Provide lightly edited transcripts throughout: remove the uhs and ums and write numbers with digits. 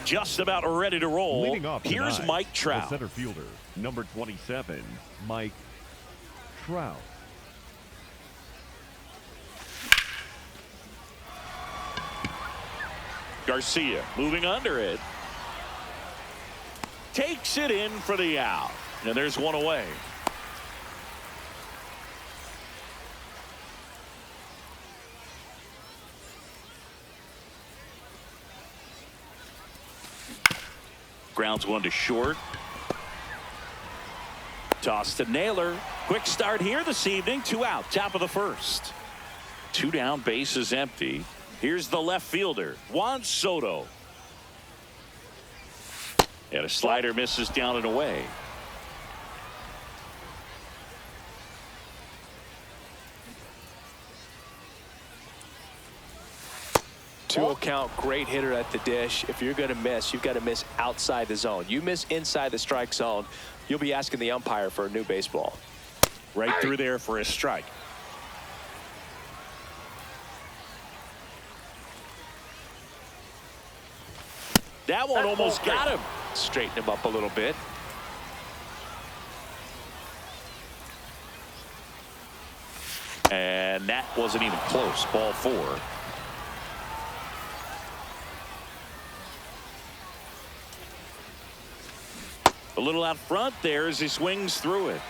just about ready to roll. Leading off Here's tonight, Mike Trout. the center fielder, number 27, Mike Trout. Garcia moving under it. Takes it in for the out. And there's one away. Grounds one to short. Toss to Naylor. Quick start here this evening. 2 out. Top of the first. 2 down. Base is empty. Here's the left fielder, Juan Soto. And a slider misses down and away. Two count, great hitter at the dish. If you're going to miss, you've got to miss outside the zone. You miss inside the strike zone, you'll be asking the umpire for a new baseball. Right through there for a strike. That one almost got him. Straighten him up a little bit. And that wasn't even close. Ball 4. A little out front there as he swings through it.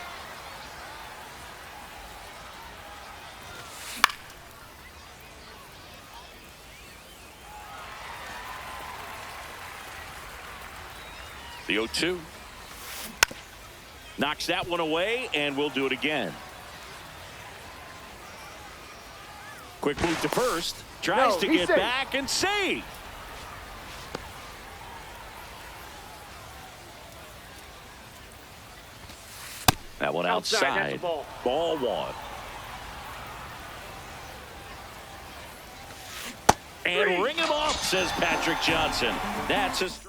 The 0-2. Knocks that one away, and we'll do it again. Quick move to first. Tries to get back and save. That one outside. Ball 1. And ring him off, says Patrick Johnson. That's a strike.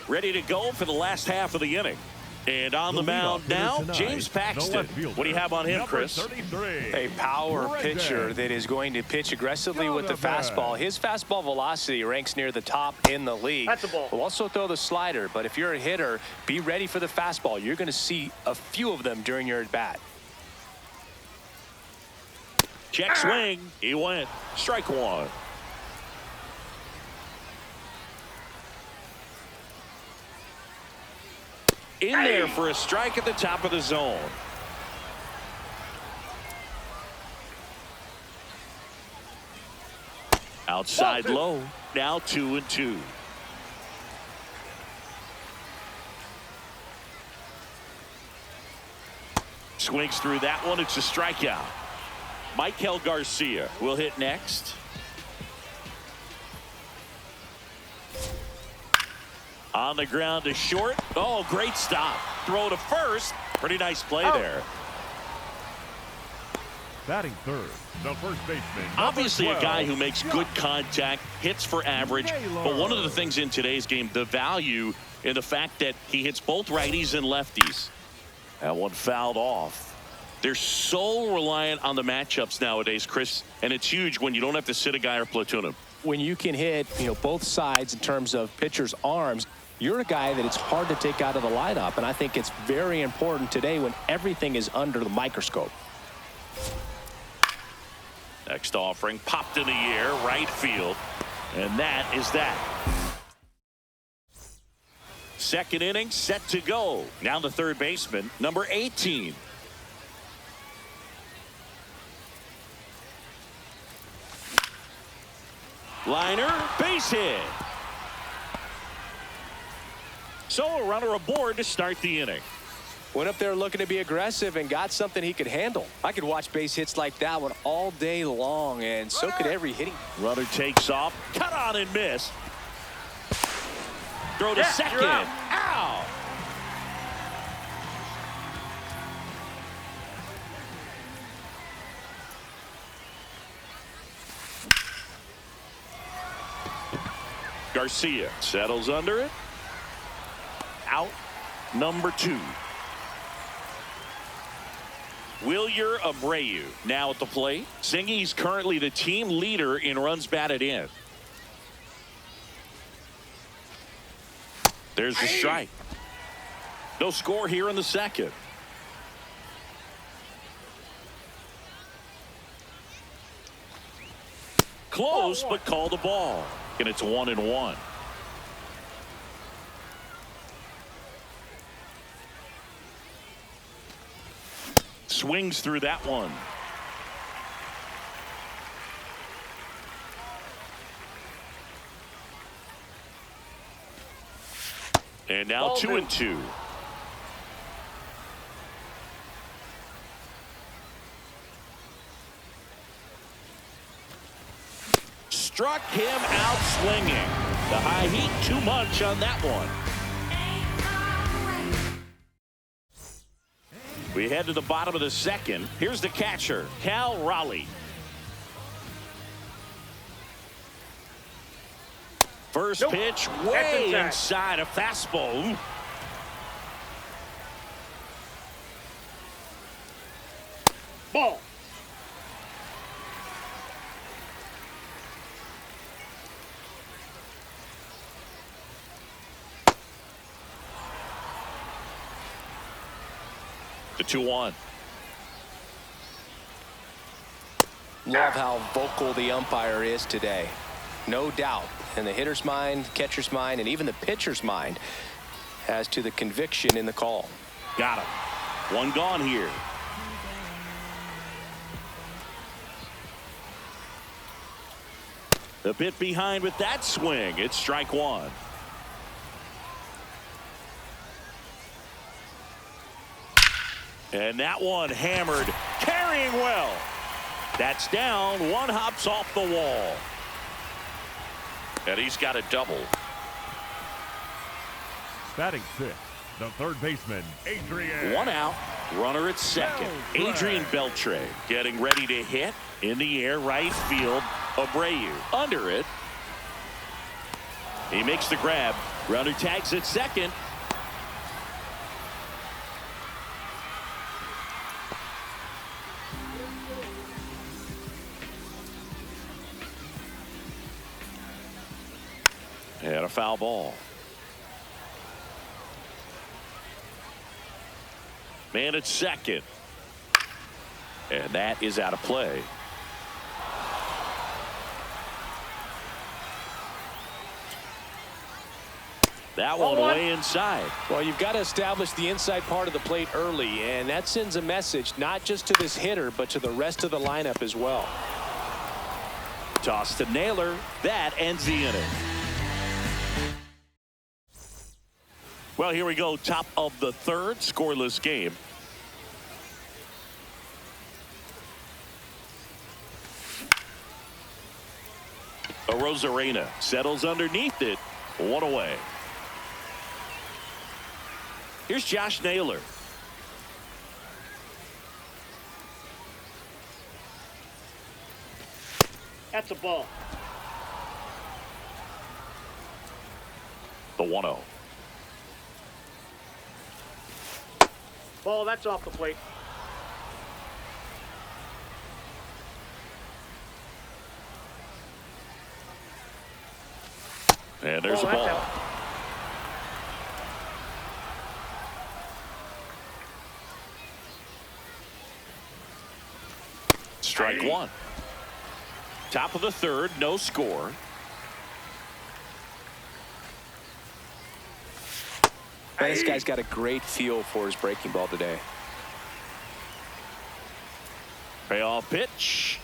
Ready to go for the last half of the inning. And on the mound now, James Paxton. What do you have on him, Chris? A power pitcher that is going to pitch aggressively with the fastball. His fastball velocity ranks near the top in the league. That's a ball. Will also throw the slider, but if you're a hitter, be ready for the fastball. You're going to see a few of them during your at-bat. Check swing. He went. Strike 1. In there for a strike at the top of the zone. Outside low. Now 2-2. Swings through that one. It's a strikeout. Michael Garcia will hit next. On the ground to short. Oh, great stop. Throw to first. Pretty nice play there. Batting third, the first baseman. Obviously 12, a guy who makes good contact, hits for average. But one of the things in today's game, the value in the fact that he hits both righties and lefties. That one fouled off. They're so reliant on the matchups nowadays, Chris, and it's huge when you don't have to sit a guy or platoon him. When you can hit, both sides in terms of pitchers' arms, you're a guy that it's hard to take out of the lineup, and I think it's very important today when everything is under the microscope. Next offering popped in the air, right field, and that is that. Second inning set to go. Now the third baseman, number 18. Liner, base hit. So a runner aboard to start the inning. Went up there looking to be aggressive and got something he could handle. I could watch base hits like that one all day long, and so could every hitting. Runner takes off, cut on and miss. Throw to second. Out. Garcia settles under it. Out number 2. Wilyer Abreu now at the plate. Zingy's currently the team leader in runs batted in. There's the strike. No score here in the second. Close, but called the ball. And it's 1-1. Swings through that one. And now 2-2. Struck him out swinging. The high heat too much on that one. We head to the bottom of the second. Here's the catcher, Cal Raleigh. First pitch way inside, a fastball. Ball. The 2-1. Love how vocal the umpire is today. No doubt in the hitter's mind, catcher's mind, and even the pitcher's mind as to the conviction in the call. Got him. One gone here. A bit behind with that swing. It's strike one. And that one hammered, carrying well. That's down. One hops off the wall. And he's got a double. Batting fifth, the third baseman, Adrian. One out. Runner at second. Adrian Beltre getting ready to hit. In the air, right field. Abreu under it. He makes the grab. Runner tags at second. And a foul ball. Man at second. And that is out of play. That one way inside. Well, you've got to establish the inside part of the plate early, and that sends a message not just to this hitter, but to the rest of the lineup as well. Toss to Naylor. That ends the inning. Well, here we go. Top of the third, scoreless game. Rosarena settles underneath it. One away. Here's Josh Naylor. That's a ball. The 1-0. Ball, that's off the plate. And there's a ball. Out. Strike one. Top of the third, no score. Man, this guy's got a great feel for his breaking ball today. Payoff pitch.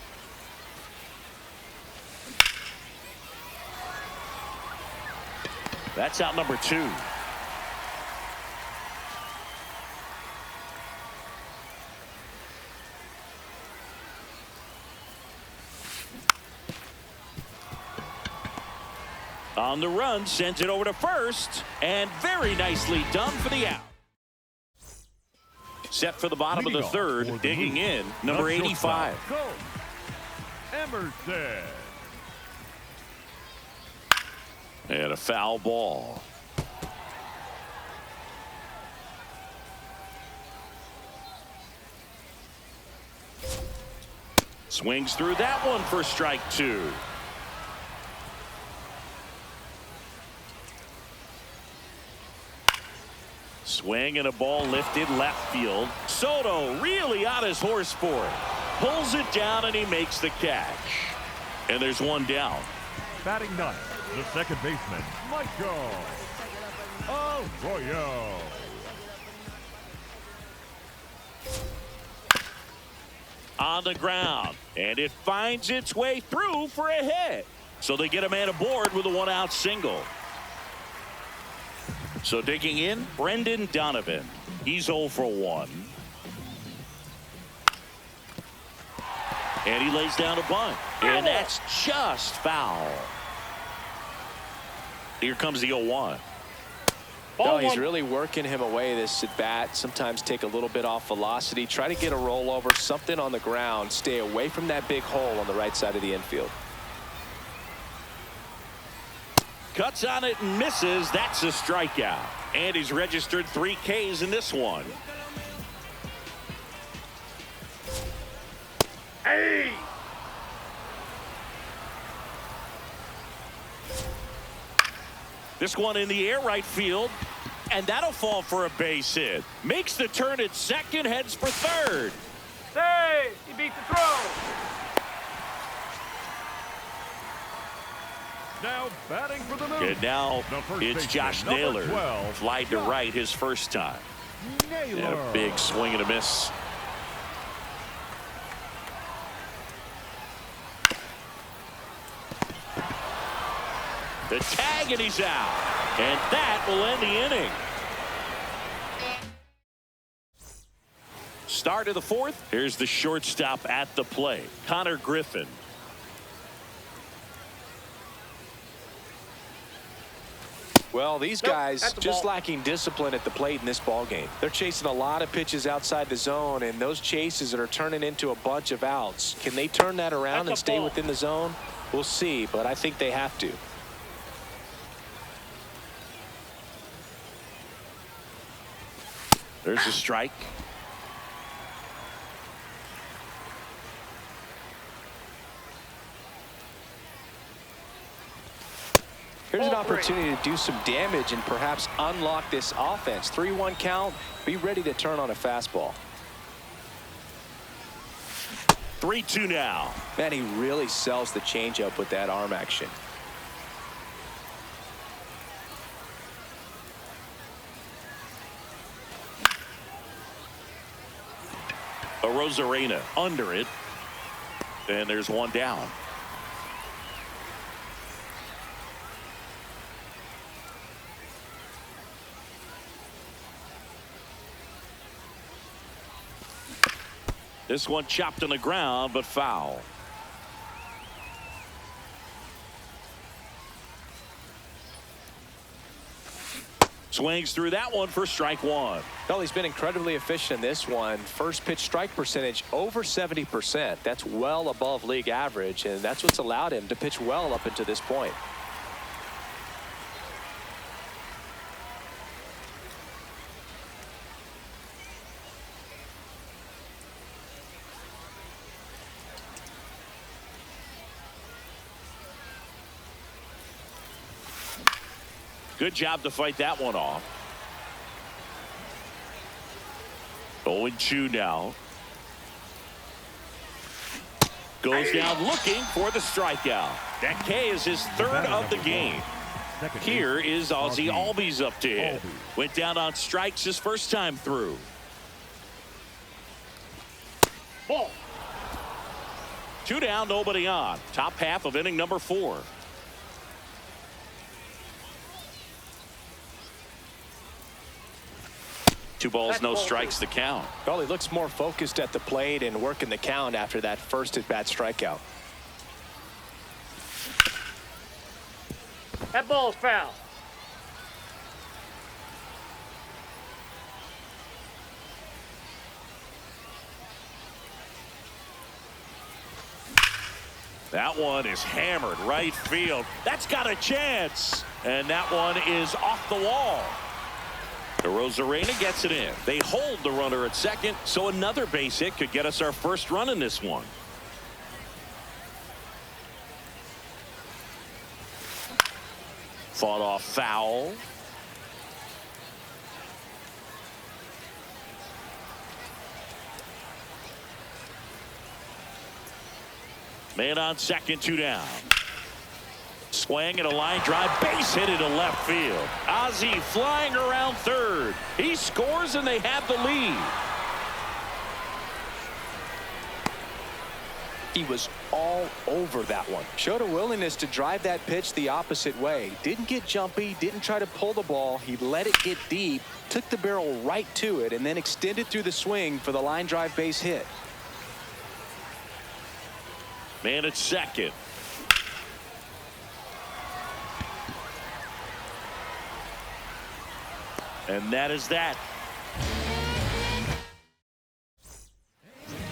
That's out number 2. On the run, sends it over to first, and very nicely done for the out. Set for the bottom of the third, digging in, number 85. Go. Emerson. And a foul ball. Swings through that one for strike 2. Swing and a ball lifted left field. Soto really on his horse for it. Pulls it down and he makes the catch. And there's one down. Batting ninth, the second baseman, Michael Arroyo. On the ground, and it finds its way through for a hit. So they get a man aboard with a one-out single. So digging in, Brendan Donovan. He's 0 for 1. And he lays down a bunt. And that's just foul. Here comes the 0-1. No, he's really working him away this at bat. Sometimes take a little bit off velocity. Try to get a rollover, something on the ground. Stay away from that big hole on the right side of the infield. Cuts on it and misses. That's a strikeout. And he's registered 3 Ks in this one. Hey! This one in the air right field. And that'll fall for a base hit. Makes the turn at second, heads for third. Hey! He beat the throw! Now batting for the Moose. And now The first it's baseman, Josh number Naylor. 12, Flied to right his first time. Naylor. And a big swing and a miss. The tag, and he's out. And that will end the inning. Start of the fourth. Here's the shortstop at the plate, Connor Griffin. Well, these Nope, guys that's the just ball. lacking discipline at the plate in this ball game. They're chasing a lot of pitches outside the zone, and those chases that are turning into a bunch of outs. Can they turn that around That's and a stay ball. within the zone? We'll see, but I think they have to. There's a strike. Here's an Ball three. opportunity to do some damage and perhaps unlock this offense. 3-1 count. Be ready to turn on a fastball. 3-2 now. Man, he really sells the changeup with that arm action. A Rosarena under it. And there's one down. This one chopped on the ground, but foul. Swings through that one for strike one. Well, he's been incredibly efficient in this one. First pitch strike percentage over 70%. That's well above league average, and that's what's allowed him to pitch well up until this point. Good job to fight that one off. 0-2 now. Goes down looking for the strikeout. That K is his third of the game. Here is Ozzie Albies up to hit. Went down on strikes his first time through. Ball. 2 down, nobody on. Top half of inning number 4. Two balls, That's no ball strikes, two. the count. Well, he looks more focused at the plate and working the count after that first at-bat strikeout. That ball's foul. That one is hammered right field. That's got a chance. And that one is off the wall. The Rosarena gets it in. They hold the runner at second, so another base hit could get us our first run in this one. Fought off foul. Man on second, 2 down. Swing and a line drive, base hit into left field. Ozzie flying around third. He scores and they have the lead. He was all over that one. Showed a willingness to drive that pitch the opposite way. Didn't get jumpy, didn't try to pull the ball. He let it get deep, took the barrel right to it, and then extended through the swing for the line drive base hit. Man at second. And that is that.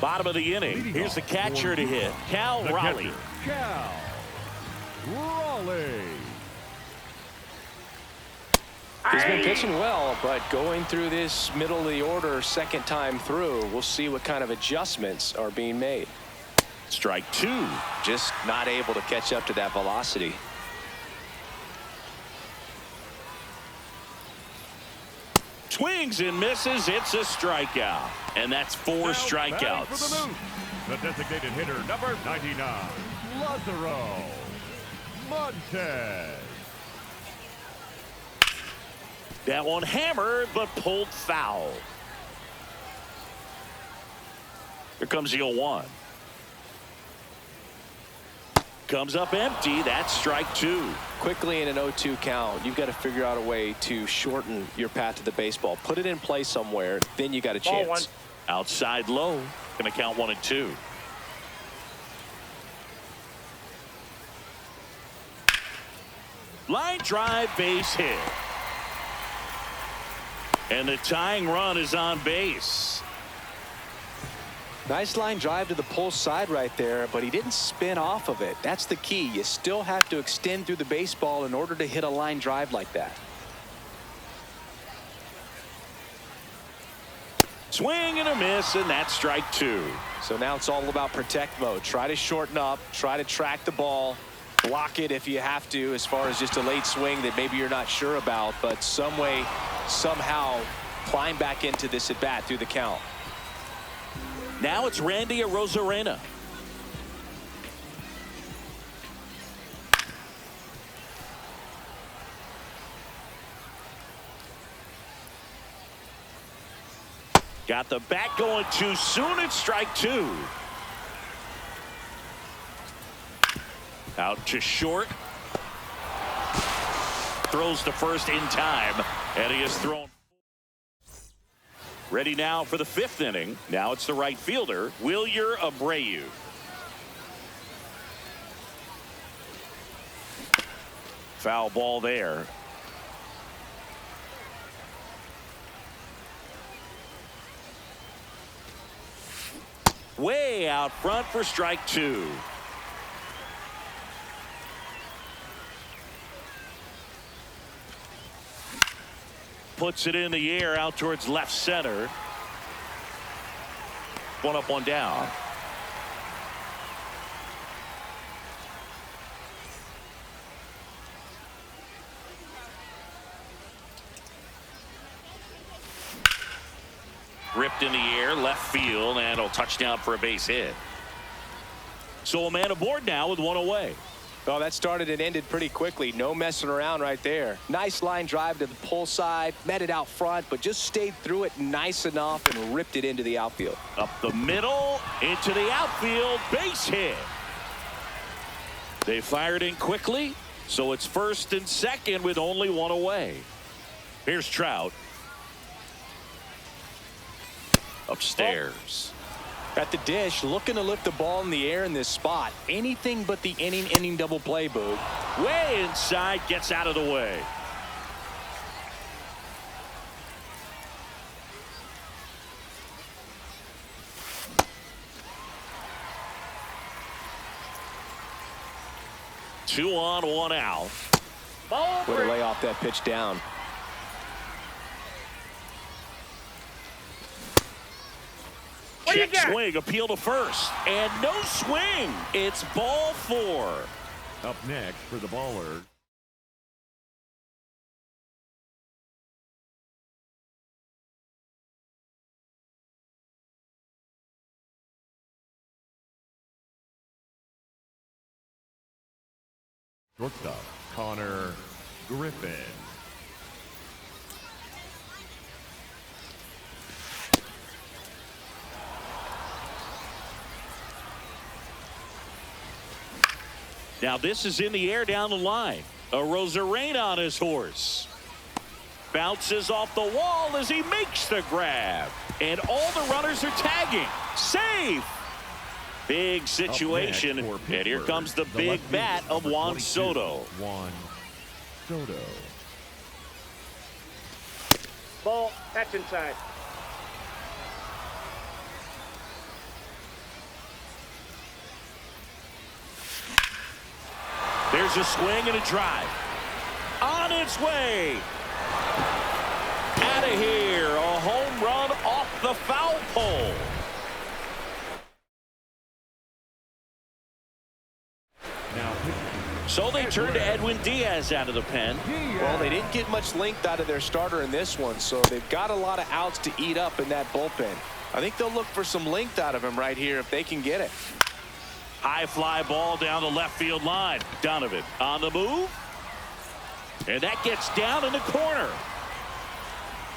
Bottom of the inning. Here's the catcher to hit. Cal Raleigh. Cal Raleigh. He's been pitching well, but going through this middle of the order second time through, we'll see what kind of adjustments are being made. Strike 2. Just not able to catch up to that velocity. Swings and misses. It's a strikeout. And that's 4 strikeouts. For the Moose, the designated hitter, number 99, Lazaro Montes. That one hammered, but pulled foul. Here comes the 0-1. Comes up empty. That's strike 2. Quickly in an 0-2 count, you've got to figure out a way to shorten your path to the baseball. Put it in play somewhere, then you got a chance. Ball 1. Outside low. Going to count 1 and 2. Line drive, base hit. And the tying run is on base. Nice line drive to the pull side right there, but he didn't spin off of it. That's the key. You still have to extend through the baseball in order to hit a line drive like that. Swing and a miss, and that's strike 2. So now it's all about protect mode. Try to shorten up, try to track the ball, block it if you have to, as far as just a late swing that maybe you're not sure about, but some way, somehow climb back into this at bat through the count. Now it's Randy Arozarena. Got the bat going too soon. It's strike 2. Out to short. Throws to first in time, and he is thrown. Ready now for the 5th inning. Now it's the right fielder, Wilyer Abreu. Foul ball there. Way out front for strike 2. Puts it in the air out towards left center. 1 up, 1 down. Ripped in the air, left field, and a touchdown for a base hit. So a man aboard now with 1 away. Well, that started and ended pretty quickly. No messing around right there. Nice line drive to the pull side, met it out front, but just stayed through it nice enough and ripped it into the outfield. Up the middle, into the outfield, base hit. They fired in quickly, so it's first and second with only 1 away. Here's Trout. Upstairs. At the dish, looking to lift the ball in the air in this spot. Anything but the inning double play, Boog. Way inside, gets out of the way. Two on, 1 out. Ball Way to 3. lay off that pitch down. What do you Check got? swing, appeal to first, and no swing. It's ball 4. Up next for the Ballers, Shortstop, Connor Griffin. Now this is in the air down the line. A Rosarena on his horse. Bounces off the wall as he makes the grab. And all the runners are tagging. Safe. Big situation. And here comes the big bat of Juan Soto. Juan Soto. Ball. That's inside. There's a swing and a drive. On its way. Out of here. A home run off the foul pole. So they turn to Edwin Diaz out of the pen. Well, they didn't get much length out of their starter in this one, so they've got a lot of outs to eat up in that bullpen. I think they'll look for some length out of him right here if they can get it. High fly ball down the left field line. Donovan on the move. And that gets down in the corner.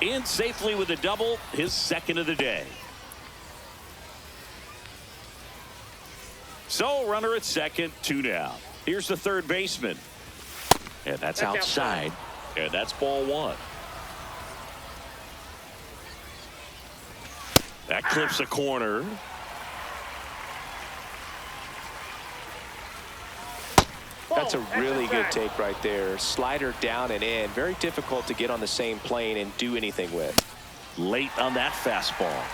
In safely with a double, his second of the day. So runner at second, 2 down. Here's the third baseman. And that's outside. And that's ball 1. That clips a corner. That's a really good take right there. Slider down and in. Very difficult to get on the same plane and do anything with. Late on that fastball.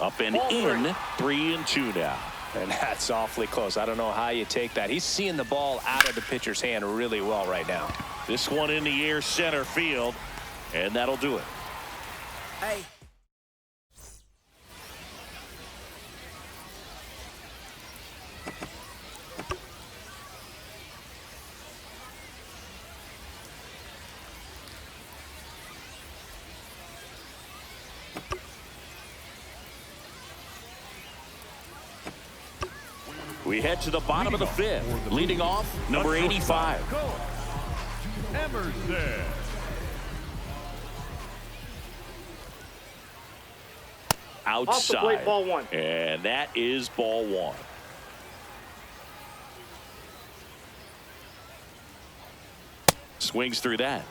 Up and in, 3-2 now. And that's awfully close. I don't know how you take that. He's seeing the ball out of the pitcher's hand really well right now. This one in the air center field, and that'll do it. Hey. We head to the bottom of the 5th. Leading off, number 85. Emerson. Outside. Off the plate, ball 1. And that is ball 1. Swings through that.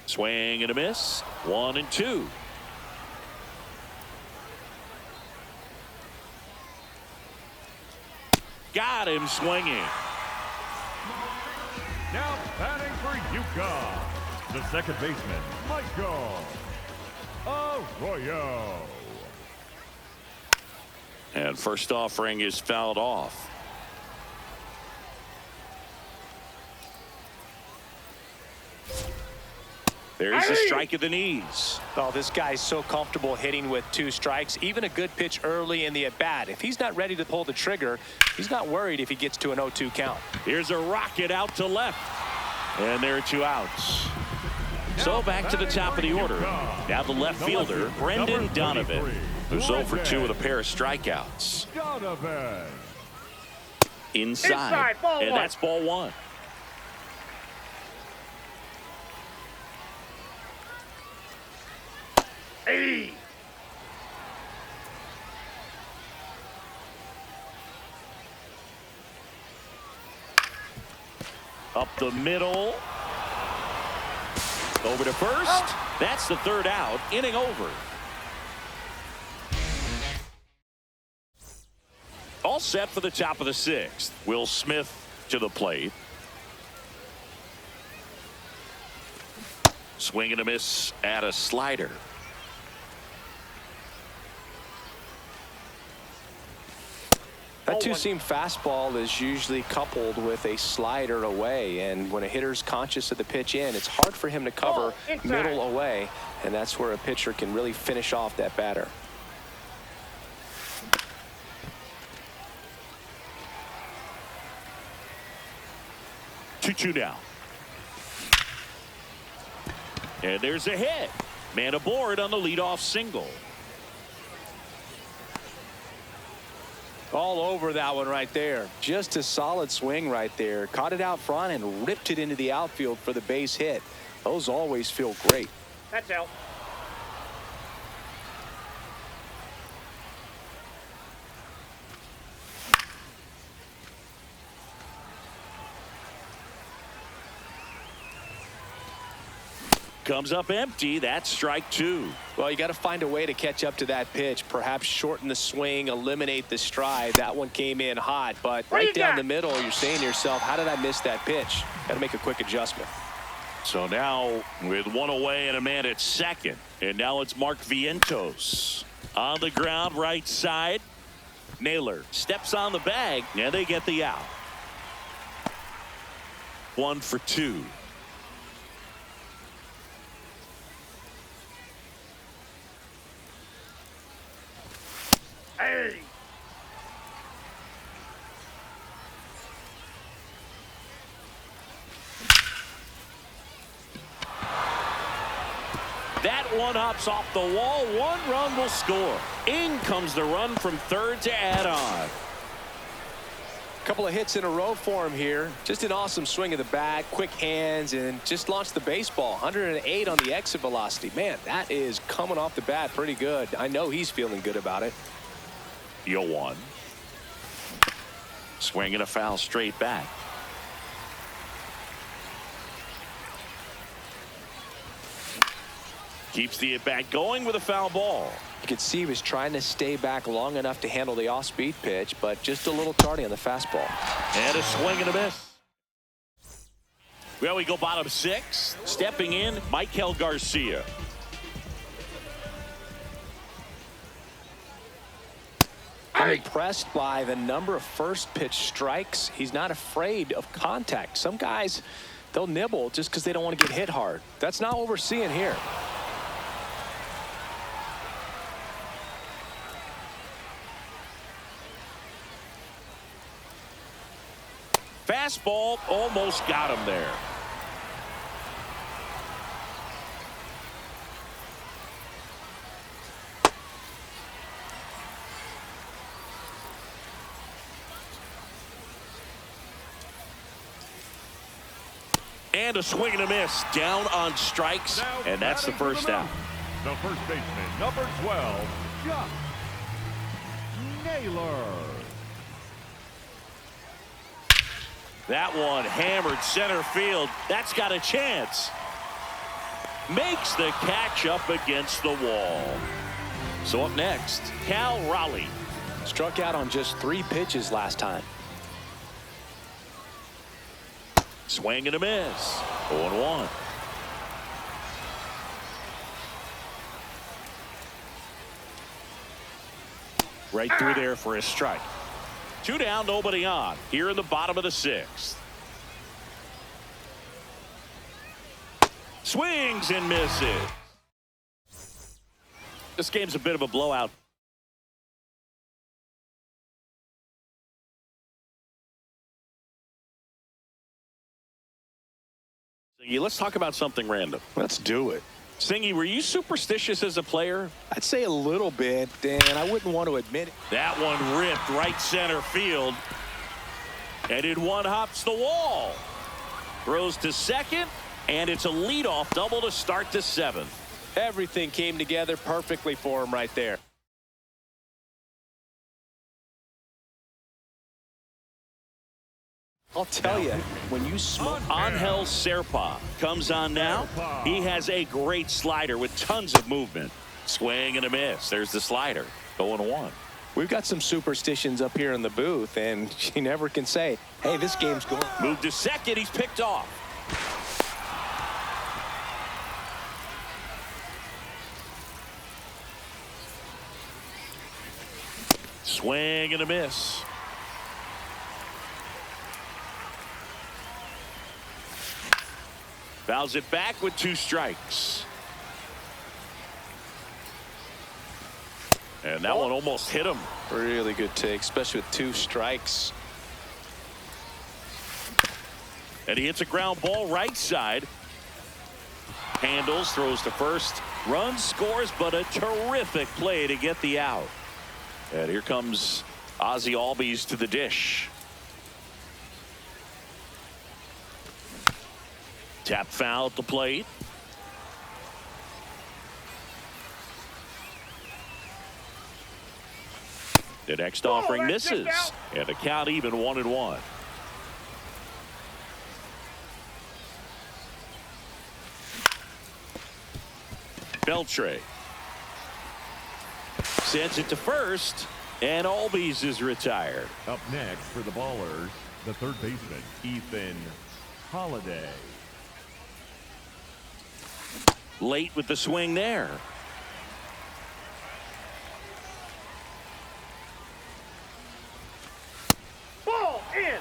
Swing and a miss. 1-2. Got him swinging. Now batting for UConn, the second baseman, Michael Arroyo. And first offering is fouled off. There's a strike at the knees. Oh, this guy's so comfortable hitting with 2 strikes. Even a good pitch early in the at-bat. If he's not ready to pull the trigger, he's not worried if he gets to an 0-2 count. Here's a rocket out to left. And there are 2 outs. So back to the top of the order. Now the left fielder, Brendan Donovan, who's 0 for 2 with a pair of strikeouts. Donovan. Inside. Ball And 1. that's ball 1. Hey. Up the middle. Over to first. That's the 3rd out. Inning over. All set for the top of the 6th. Will Smith to the plate. Swing and a miss at a slider. That two-seam fastball is usually coupled with a slider away, and when a hitter's conscious of the pitch in, it's hard for him to cover middle away, and that's where a pitcher can really finish off that batter. Two now. And there's a hit. Man aboard on the leadoff single. All over that one right there. Just a solid swing right there. Caught it out front and ripped it into the outfield for the base hit. Those always feel great. That's out. Comes up empty. That's strike two. Well, you got to find a way to catch up to that pitch. Perhaps shorten the swing, eliminate the stride. That one came in hot, but right down the middle, you're saying to yourself, how did I miss that pitch? Got to make a quick adjustment. So now with one away and a man at second. And now it's Mark Vientos. On the ground, right side. Naylor steps on the bag, and they get the out. 1 for 2. Hey. That one hops off the wall. 1 run will score. In comes the run from third to add on. Couple of hits in a row for him here. Just an awesome swing of the bat, quick hands, and just launched the baseball. 108 on the exit velocity. Man, that is coming off the bat pretty good. I know he's feeling good about it. 0-1. Swing and a foul straight back. Keeps the at-bat going with a foul ball. You could see he was trying to stay back long enough to handle the off-speed pitch, but just a little tardy on the fastball. And a swing and a miss. Well, we go bottom 6. Stepping in, Michael Garcia. I'm impressed by the number of first pitch strikes. He's not afraid of contact. Some guys, they'll nibble just because they don't want to get hit hard. That's not what we're seeing here. Fastball almost got him there. And a swing and a miss. Down on strikes. And that's the first out. The first baseman, number 12, Chuck Naylor. That one hammered center field. That's got a chance. Makes the catch up against the wall. So up next, Cal Raleigh. Struck out on just 3 pitches last time. Swing and a miss. 0-1. Right through there for a strike. 2 down, nobody on. Here in the bottom of the 6th. Swings and misses. This game's a bit of a blowout. Let's talk about something random. Let's do it. Singy, were you superstitious as a player? I'd say a little bit, and I wouldn't want to admit it. That one ripped right center field. And it one hops the wall. Throws to second, and it's a leadoff double to start the 7th. Everything came together perfectly for him right there. I'll tell you, when you smoke. Angel Serpa comes on now. He has a great slider with tons of movement. Swing and a miss. There's the slider. 0-1. We've got some superstitions up here in the booth, and you never can say, hey, this game's going. Moved to second. He's picked off. Swing and a miss. Fouls it back with 2 strikes. And that one almost hit him. Really good take, especially with 2 strikes. And he hits a ground ball right side. Handles, throws to first. Runs, scores, but a terrific play to get the out. And here comes Ozzie Albies to the dish. Tap foul at the plate. The next offering misses. And the count even 1-1. Beltre sends it to first, and Albies is retired. Up next for the Ballers, the third baseman, Ethan Holiday. Late with the swing there. Ball in.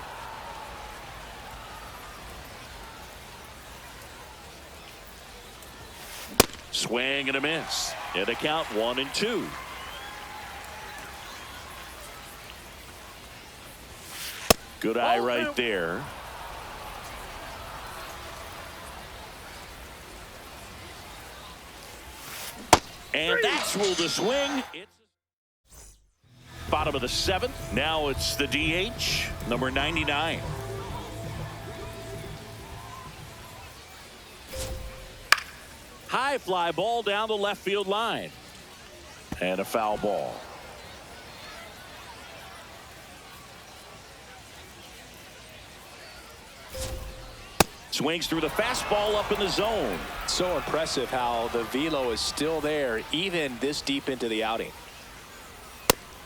Swing and a miss. And a count 1-2. Good eye right there. And that's ruled a swing. It's bottom of the 7th. Now it's the DH, number 99. High fly ball down the left field line. And a foul ball. Swings through the fastball up in the zone. So impressive how the velo is still there even this deep into the outing.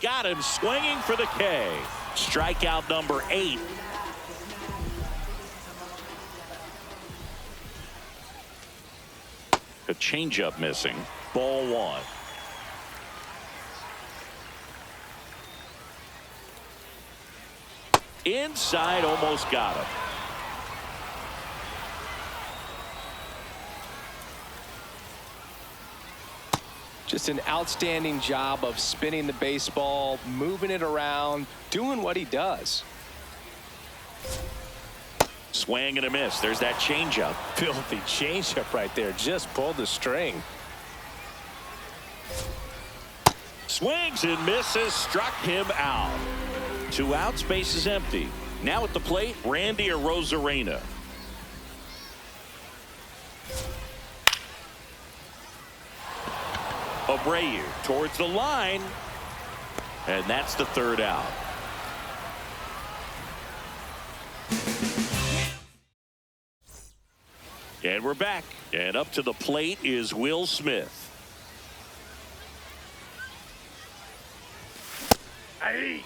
Got him swinging for the K. Strikeout number 8. A changeup missing. Ball 1. Inside, almost got him. Just an outstanding job of spinning the baseball, moving it around, doing what he does. Swing and a miss. There's that changeup. Filthy changeup right there. Just pulled the string. Swings and misses. Struck him out. 2 outs. Base is empty. Now at the plate, Randy Arozarena. Abreu towards the line. And that's the 3rd out. And we're back. And up to the plate is Will Smith. Aye.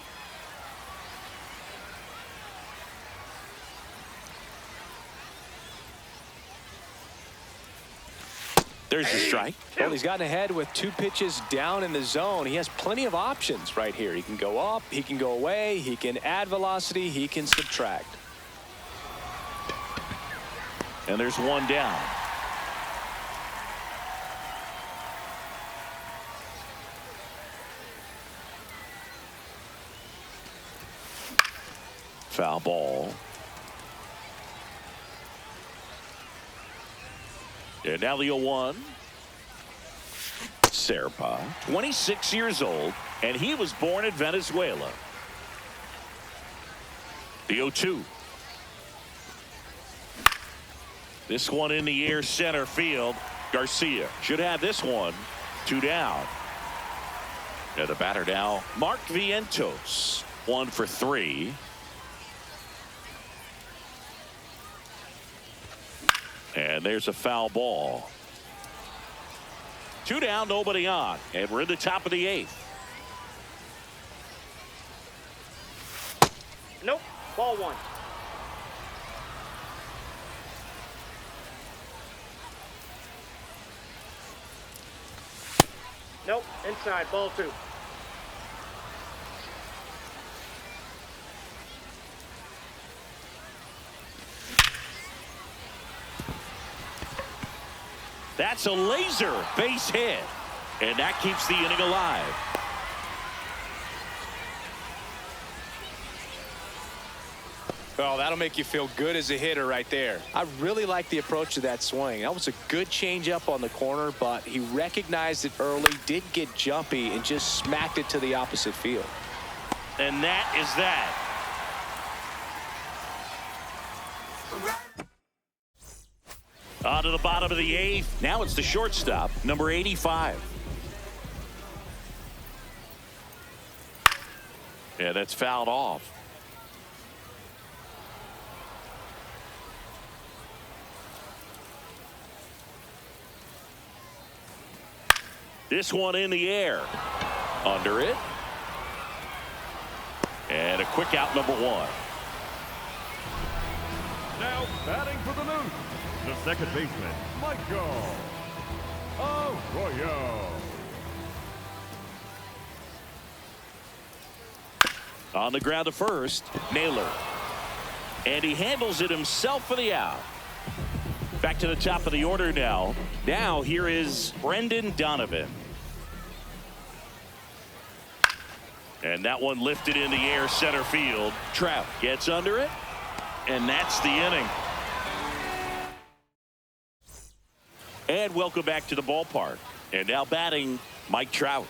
There's the strike. Well, he's gotten ahead with 2 pitches down in the zone. He has plenty of options right here. He can go up, he can go away, he can add velocity, he can subtract. And there's 1 down. Foul ball. And now the 0-1. Serpa, 26 years old, and he was born in Venezuela. The 0-2. This one in the air, center field. Garcia should have this one. 2 down. And the batter now, Mark Vientos. 1 for 3. And there's a foul ball. 2 down, nobody on. And we're in the top of the 8th. Nope. Ball 1. Nope. Inside. Ball 2. That's a laser base hit. And that keeps the inning alive. Oh, that'll make you feel good as a hitter right there. I really like the approach to that swing. That was a good changeup on the corner, but he recognized it early, didn't get jumpy, and just smacked it to the opposite field. And that is that. On to the bottom of the eighth. Now it's the shortstop, number 85. Yeah, that's fouled off. This one in the air. Under it. And a quick out, number 1. Now batting for the Moose, the second baseman, Michael Arroyo. On the ground to first, Naylor. And he handles it himself for the out. Back to the top of the order now. Now here is Brendan Donovan. And that one lifted in the air, center field. Trout gets under it. And that's the inning. And welcome back to the ballpark. And now batting, Mike Trout.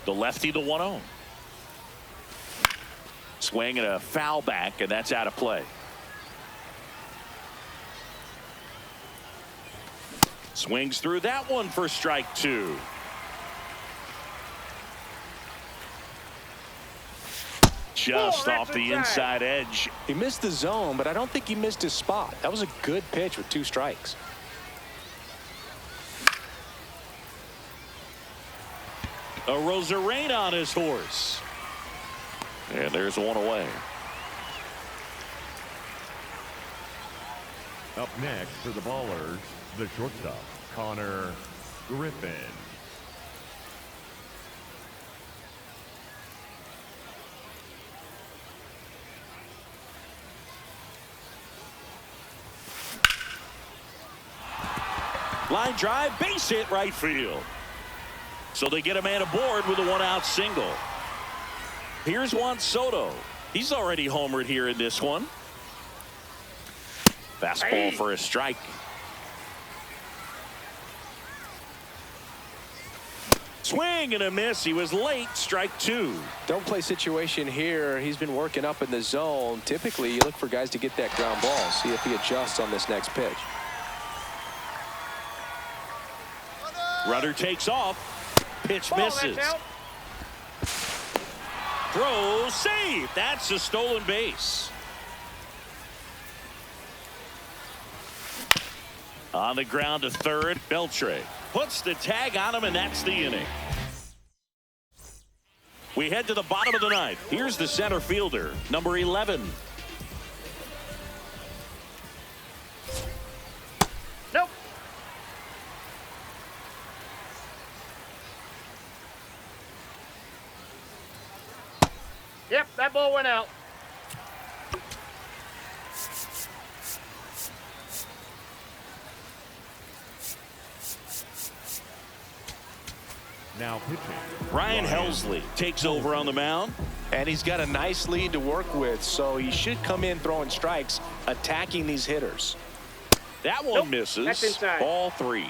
The lefty, the 1-0. Swing and a foul back, and that's out of play. Swings through that one for strike 2. Just off the inside edge. He missed the zone, but I don't think he missed his spot. That was a good pitch with 2 strikes. A Rosarena on his horse. And there's one away. Up next for the Ballers, the shortstop, Connor Griffin. Line drive, base hit, right field. So they get a man aboard with a 1-out single. Here's Juan Soto. He's already homered here in this one. Fastball for a strike. Swing and a miss. He was late. Strike 2. Don't play situation here. He's been working up in the zone. Typically, you look for guys to get that ground ball. See if he adjusts on this next pitch. Runner takes off. Pitch misses. Throw, save. That's a stolen base. On the ground to third, Beltre puts the tag on him, and that's the inning. We head to the bottom of the ninth. Here's the center fielder, number 11. Nope. Yep, that ball went out. Now pitching. Ryan Helsley takes over on the mound. And he's got a nice lead to work with, so he should come in throwing strikes, attacking these hitters. That one Nope, misses. that's inside. Ball 3.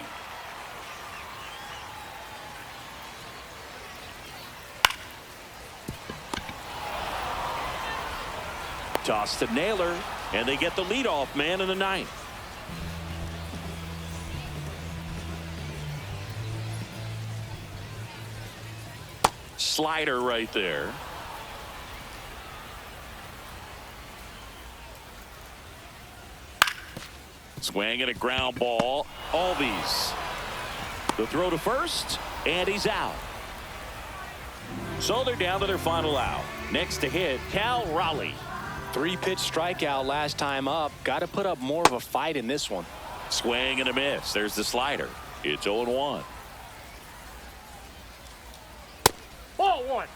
Toss to Naylor, and they get the leadoff man in the ninth. Slider right there. Swing and a ground ball. Albies. The throw to first, and he's out. So they're down to their final out. Next to hit, Cal Raleigh. 3-pitch strikeout last time up. Got to put up more of a fight in this one. Swing and a miss. There's the slider. It's 0-1. Ball 1.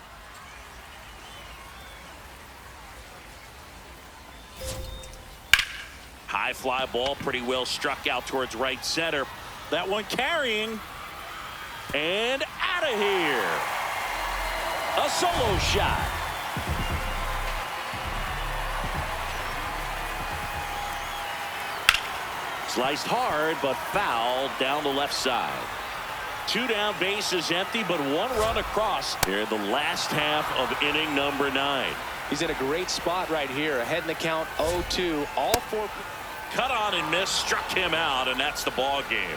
High fly ball, pretty well struck out towards right center. That one carrying. And out of here. A solo shot. Sliced hard, but fouled down the left side. 2 down, bases empty, but 1 run across here in the last half of inning number 9. He's in a great spot right here. Ahead in the count 0-2. All 4. Cut on and miss, struck him out, and that's the ball game.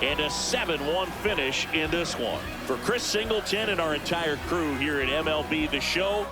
And a 7-1 finish in this one. For Chris Singleton and our entire crew here at MLB The Show,